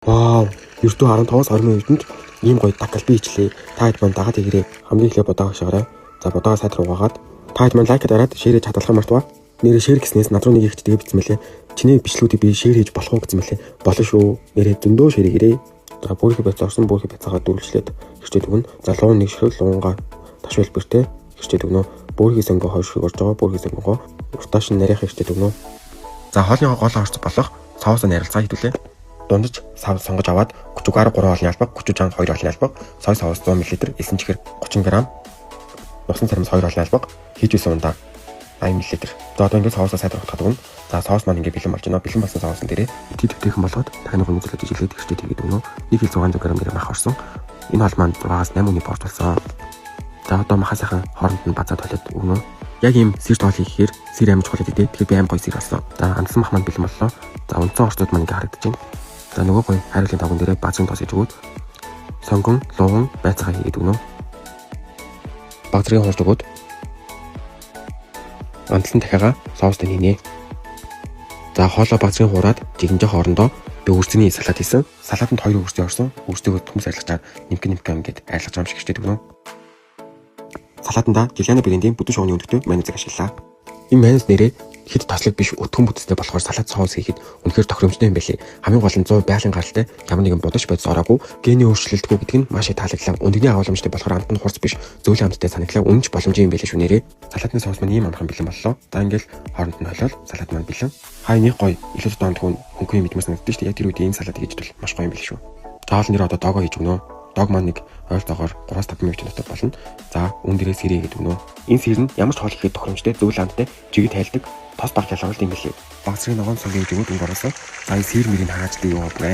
Вау, ердөө 15-аас 20 минутанд ийм гоё дагалбий ичлээ. Та хэд маань дагаад игрээ. Хамгийн эхлээд бодог шаарай. За бодогоо сайд руу угаагаад та хэд маань лайк дараад шеэрэж хадгалах мартва. Нэрээ шеэр гэснээс над руу нэг ихтэй бичсэн мэлээ. Чиний бичлүүдийг би шеэр хийж болох уу гэсэн мэлээ. Болно шүү. Нэрээ зөндөө шеэр игрээ. За бүрхий байц орсон бүрхий байцаагаа дүүргэжлээд хэрчээд өгнө. За луун нэг ширхэг луунгаа ташвал бэртээ хэрчээд өгнө. Бүрхий сонгоо хойшиг орж байгаа бүрхий сонгоо уртааш нь нарийнх хэрчээд өгнө. За хоолны гол орц болох соосоо нарилцаа хитүүлээ. Дундаж сав сонгож аваад күчүгээр 3 олны албаг, күчүжанг 2 олны албаг, сой соус 100 мл, эсэн чихэр 30 г, нусан царамс 2 олны албаг, хийж байсан ундаа 80 мл. За одоо ингээд соусоо сайд утгаад өгнө. За соус маань ингээд бэлэн болж байна. Бэлэн болсон соосын дээрээ итгий төвтэйхэн болгоод таны хүмүүзлээд ижиглээд ихтэй тэгээд өгнө. 1 кг гэр мах орсон. Энэ бол маань 6-аас 8 өний борт болсон. За одоо махаа сайхан хооронд нь базаад толиод өгнө. Яг ийм сэр тоол хийхээр сэр амиж хулаад идэ. Тэгэхээр би аим гоё сэр болсон. За андсан мах маань бэлэн боллоо. За үндсэн орчнууд маань ингээд харагдаж байна. За нөгөө гоё хайрлын тавган дээрээ базын тоос иж өгөөд сонгон лууган байцаагаа хийгээд өгнө. Баг зэргийн хуурж өгөөд андсан дахиагаа соуст нийнэ. За хоолоо баг зэргийн хуураад жигэнжээ хоорондоо би үрцний салат хийсэн. Салатанд 2 үрцээ орсон. Үрцээгөө хүмүүс арилгачаар нимхэн ингээд арилгаж байгаа юм шиг хичээд өгнө. Салатанда Жиляна брендийн бүдүүн шууны өндөртөө майонез ашиглалаа. Энэ майонез нэрээ хэд таслаг биш өтгөн бүтцтэй болохоор салат соус хийхэд үнэхээр тохиромжтой юм байлээ. Хамгийн гол нь 100 байгалийн гаралтай ямар нэгэн бодож бодис ороогүй гений өөрчлөлтгүй гэдэг нь маш их таалагдлаа. Өндөгний агуулмжтай болохоор амтнд хурц биш зөөлөн амттай санагдлаа. Үнэнч боломжтой юм байлээ шүү нэрээ. Салатны соус маань ийм амархан бэлэн боллоо. За ингээл хооронд нь холиол салат маань бэлэн. Хай нэг гоё илүү доомдгүй хөнгөн мэдмэс надад шүү дээ. Яг тэр үед энэ салат хийж бол маш гоё юм билээ шүү. Заавал нэр одоо доогоо хийж өгнө. Дог маань нэг ойртоогоор 3-5 минут дотор болно. За үн дээрээ сэрээ гэдэг өгнө. Энэ сэр нь ямар ч хоол хийхэд тохиромжтой зөөлөн амттай жигэд тайлдаг тос баг ялгаралт юм билээ. Баг зэрэг ногоон цонгийн жигүүд өнгө ороосоо. За энэ сэр мөрийг хааж дээ юу бэ?